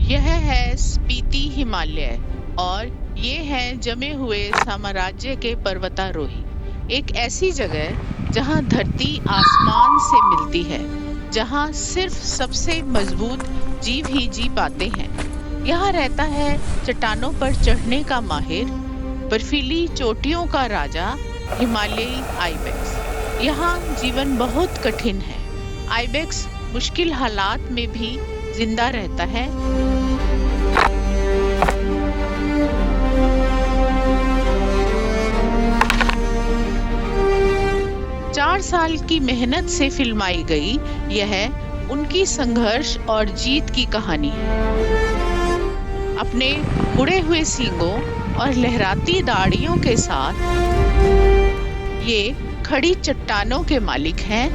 यह है स्पीति हिमालय और ये है जमे हुए साम्राज्य के पर्वतारोही। एक ऐसी जगह जहां धरती आसमान से मिलती है, जहां सिर्फ सबसे मजबूत जीव ही जी पाते हैं। यहाँ रहता है चट्टानों पर चढ़ने का माहिर, बर्फीली चोटियों का राजा, हिमालयी आइबेक्स। यहाँ जीवन बहुत कठिन है। आइबेक्स मुश्किल हालात में भी जिंदा रहता है। 4 साल की मेहनत से फिल्माई गई यह उनकी संघर्ष और जीत की कहानी है। अपने मुड़े हुए सींगों और लहराती दाढ़ियों के साथ ये खड़ी चट्टानों के मालिक हैं।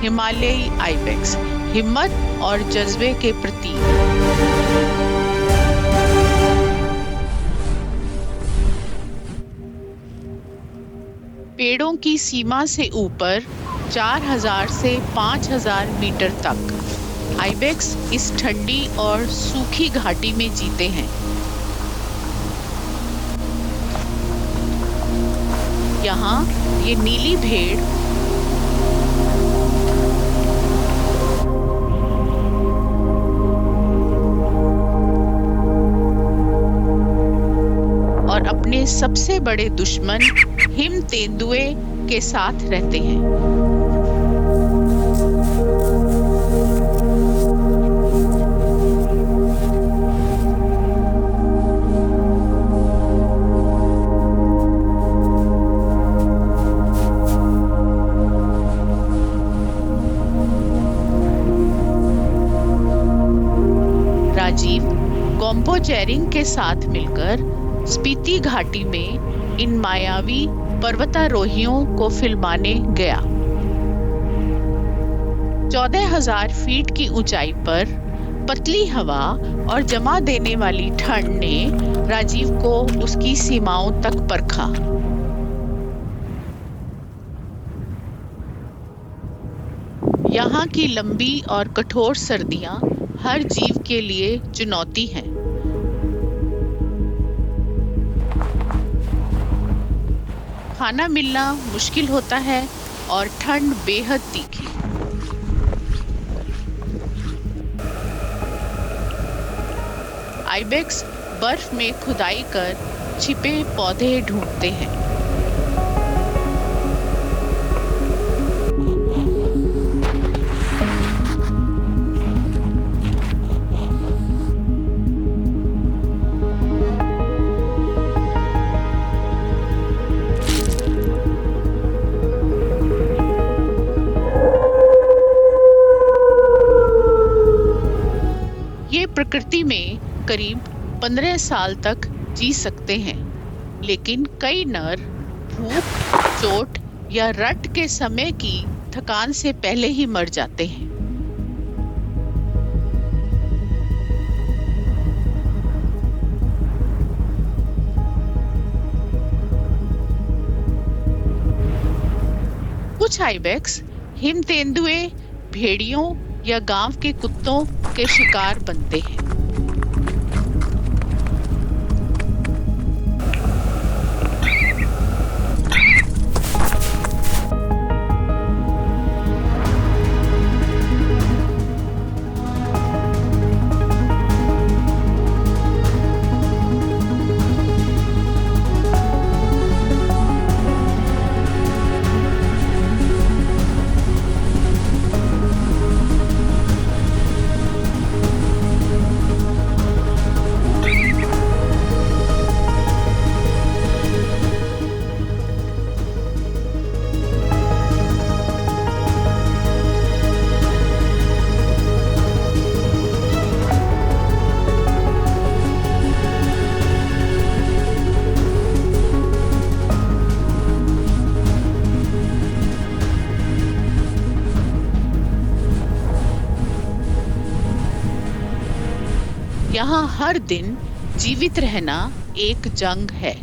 हिमालयी आइबेक्स हिम्मत और जज्बे के प्रतीक। पेड़ों की सीमा से ऊपर 4000 से 5000 मीटर तक आइबेक्स इस ठंडी और सूखी घाटी में जीते हैं। यहाँ ये नीली भेड़ और अपने सबसे बड़े दुश्मन हिम तेंदुए के साथ रहते हैं। राजीव गोम्पोचेरिंग के साथ मिलकर स्पीति घाटी में इन मायावी पर्वतारोहियों को फिल्माने गया। 14,000 फीट की ऊंचाई पर पतली हवा और जमा देने वाली ठंड ने राजीव को उसकी सीमाओं तक परखा। यहाँ की लंबी और कठोर सर्दियां हर जीव के लिए चुनौती हैं। खाना मिलना मुश्किल होता है और ठंड बेहद तीखी। आइबेक्स बर्फ में खुदाई कर छिपे पौधे ढूंढते हैं। ये प्रकृति में करीब 15 साल तक जी सकते हैं, लेकिन कई नर भूख, चोट या रट के समय की थकान से पहले ही मर जाते हैं। कुछ आइबेक्स हिम तेंदुए, भेड़ियों या गांव के कुत्तों के शिकार बनते हैं। यहाँ हर दिन जीवित रहना एक जंग है।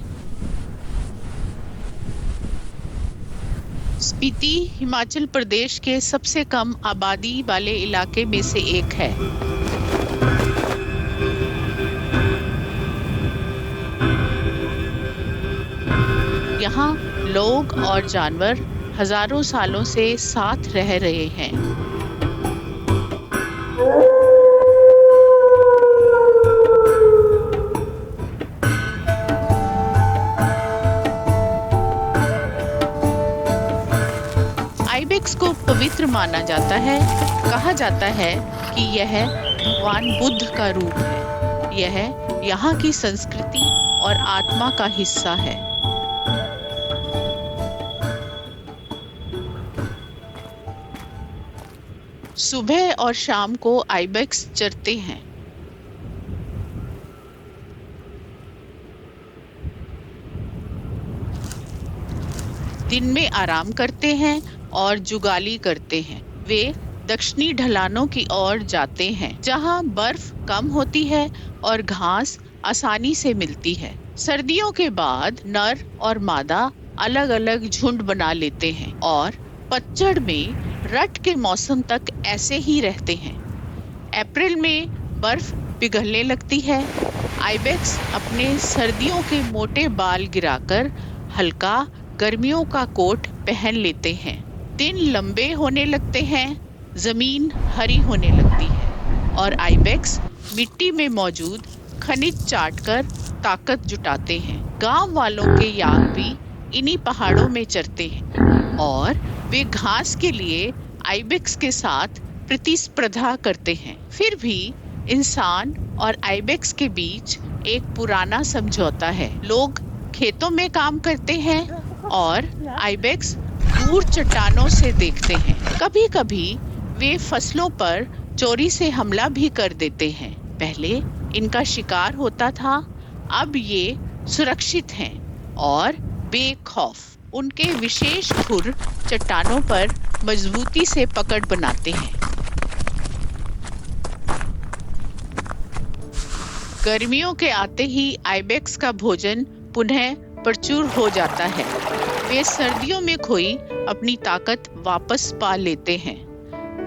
स्पीति हिमाचल प्रदेश के सबसे कम आबादी वाले इलाके में से एक है। यहाँ लोग और जानवर हजारों सालों से साथ रह रहे हैं। आइबेक्स को पवित्र माना जाता है। कहा जाता है कि यह भगवान बुद्ध का रूप है। यह यहाँ की संस्कृति और आत्मा का हिस्सा है। सुबह और शाम को आइबेक्स चरते हैं। दिन में आराम करते हैं और जुगाली करते हैं। वे दक्षिणी ढलानों की ओर जाते हैं, जहां बर्फ कम होती है और घास आसानी से मिलती है। सर्दियों के बाद नर और मादा अलग अलग झुंड बना लेते हैं और पतझड़ में रट के मौसम तक ऐसे ही रहते हैं। अप्रैल में बर्फ पिघलने लगती है। आइबेक्स अपने सर्दियों के मोटे बाल गिराकर हल्का गर्मियों का कोट पहन लेते हैं। दिन लंबे होने लगते हैं, जमीन हरी होने लगती है और आइबेक्स मिट्टी में मौजूद खनिज चाटकर ताकत जुटाते हैं। गांव वालों के याक भी इन्हीं पहाड़ों में चरते हैं और वे घास के लिए आइबेक्स के साथ प्रतिस्पर्धा करते हैं। फिर भी इंसान और आइबेक्स के बीच एक पुराना समझौता है। लोग खेतों में काम करते हैं और आइबेक्स दूर चट्टानों से देखते हैं। कभी-कभी वे फसलों पर चोरी से हमला भी कर देते हैं। पहले इनका शिकार होता था, अब ये सुरक्षित हैं और बेखौफ। उनके विशेष खुर चट्टानों पर मजबूती से पकड़ बनाते हैं। गर्मियों के आते ही आइबेक्स का भोजन पुनः प्रचुर हो जाता है। वे सर्दियों में खोई अपनी ताकत वापस पा लेते हैं।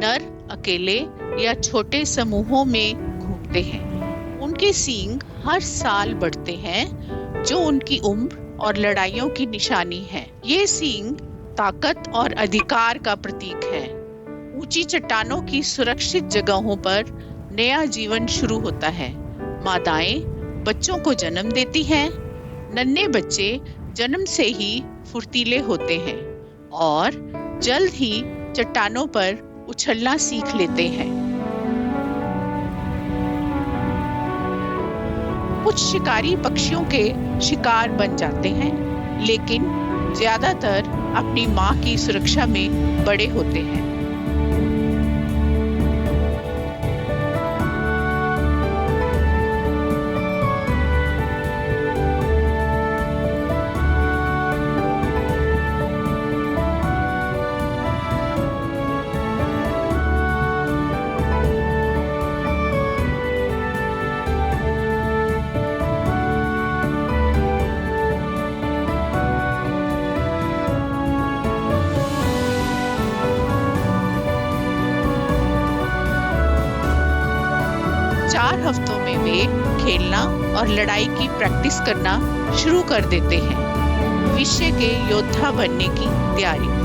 नर अकेले या छोटे समूहों में घूमते हैं। उनके सींग हर साल बढ़ते हैं, जो उनकी उम्र और लड़ाइयों की निशानी है। ये सींग ताकत और अधिकार का प्रतीक है। ऊंची चट्टानों की सुरक्षित जगहों पर नया जीवन शुरू होता है। मादाएं बच्चों को जन्म देती हैं। नन्हे बच्चे जन्म से ही फुर्तीले होते हैं और जल्द ही चट्टानों पर उछलना सीख लेते हैं। कुछ शिकारी पक्षियों के शिकार बन जाते हैं, लेकिन ज्यादातर अपनी मां की सुरक्षा में बड़े होते हैं। हफ्तों में वे खेलना और लड़ाई की प्रैक्टिस करना शुरू कर देते हैं। विश्व के योद्धा बनने की तैयारी।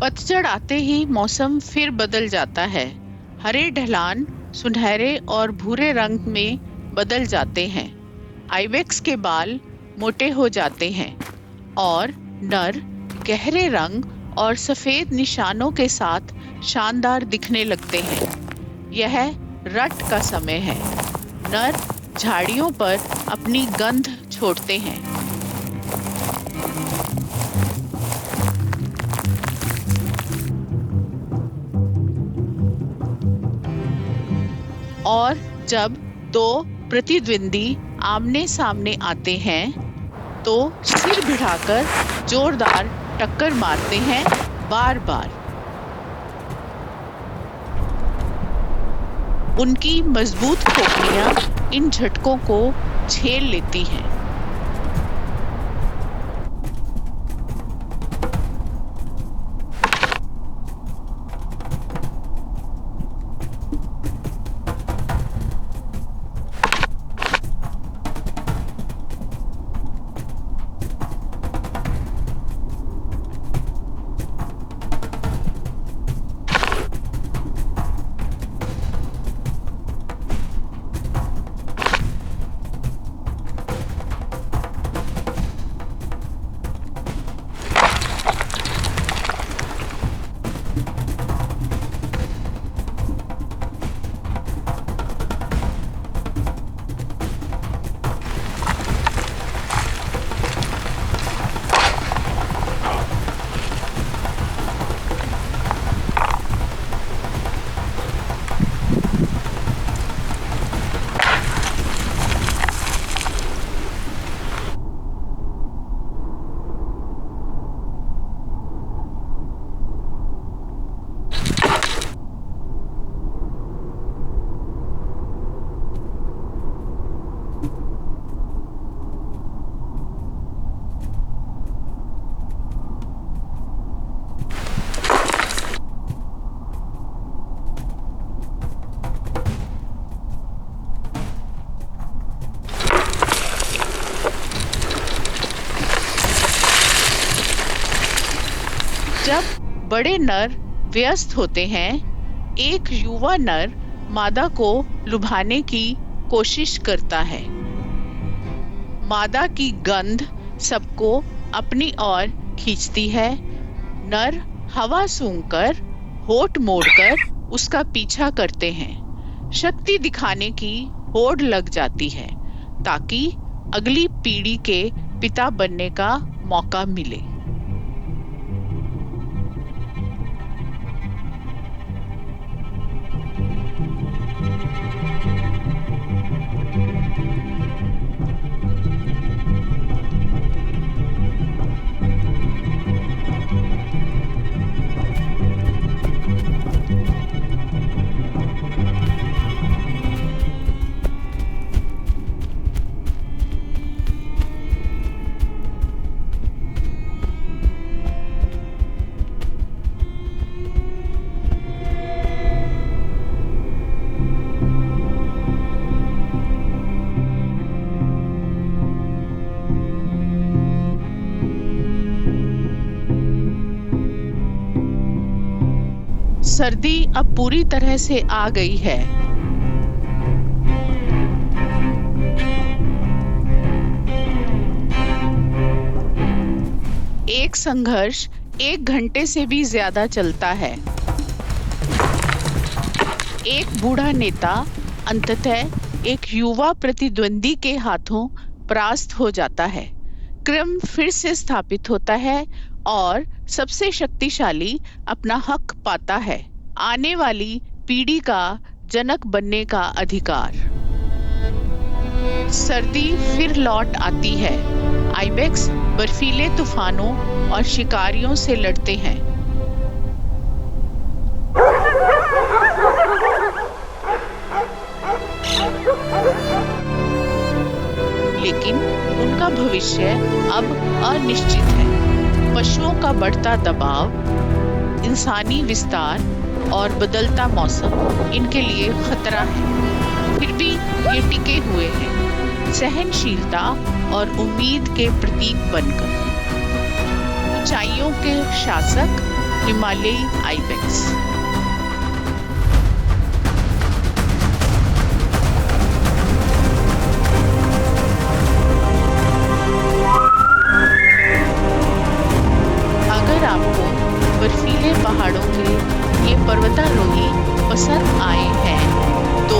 पतझड़ आते ही मौसम फिर बदल जाता है। हरे ढलान सुनहरे और भूरे रंग में बदल जाते हैं। आइबेक्स के बाल मोटे हो जाते हैं और नर गहरे रंग और सफेद निशानों के साथ शानदार दिखने लगते हैं। यह रट का समय है। नर झाड़ियों पर अपनी गंध छोड़ते हैं। और जब दो प्रतिद्वंदी आमने सामने आते हैं तो सिर भिड़ाकर जोरदार टक्कर मारते हैं बार बार। उनकी मजबूत खोपड़ियां इन झटकों को झेल लेती हैं। जब बड़े नर व्यस्त होते हैं, एक युवा नर मादा को लुभाने की कोशिश करता है। मादा की गंध सबको अपनी ओर खींचती है। नर हवा सूंघकर, होठ मोड़कर उसका पीछा करते हैं। शक्ति दिखाने की होड़ लग जाती है ताकि अगली पीढ़ी के पिता बनने का मौका मिले। सर्दी अब पूरी तरह से आ गई है। एक संघर्ष 1 घंटे से भी ज्यादा चलता है। एक बूढ़ा नेता अंततः एक युवा प्रतिद्वंदी के हाथों परास्त हो जाता है। क्रम फिर से स्थापित होता है और सबसे शक्तिशाली अपना हक पाता है, आने वाली पीढ़ी का जनक बनने का अधिकार। सर्दी फिर लौट आती है। आइबेक्स बर्फीले तूफानों और शिकारियों से लड़ते हैं। लेकिन उनका भविष्य अब अनिश्चित है। पशुओं का बढ़ता दबाव, इंसानी विस्तार और बदलता मौसम इनके लिए खतरा है। फिर भी ये टिके हुए हैं, सहनशीलता और उम्मीद के प्रतीक बनकर। ऊंचाइयों के शासक हिमालयी आइबेक्स। अगर आपको बर्फीले पहाड़ों के ये पर्वतारोही पसंद आए हैं तो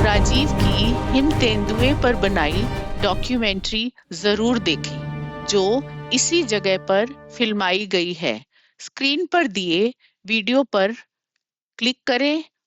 राजीव की हिम तेंदुए पर बनाई डॉक्यूमेंट्री जरूर देखें, जो इसी जगह पर फिल्माई गई है। स्क्रीन पर दिए वीडियो पर क्लिक करें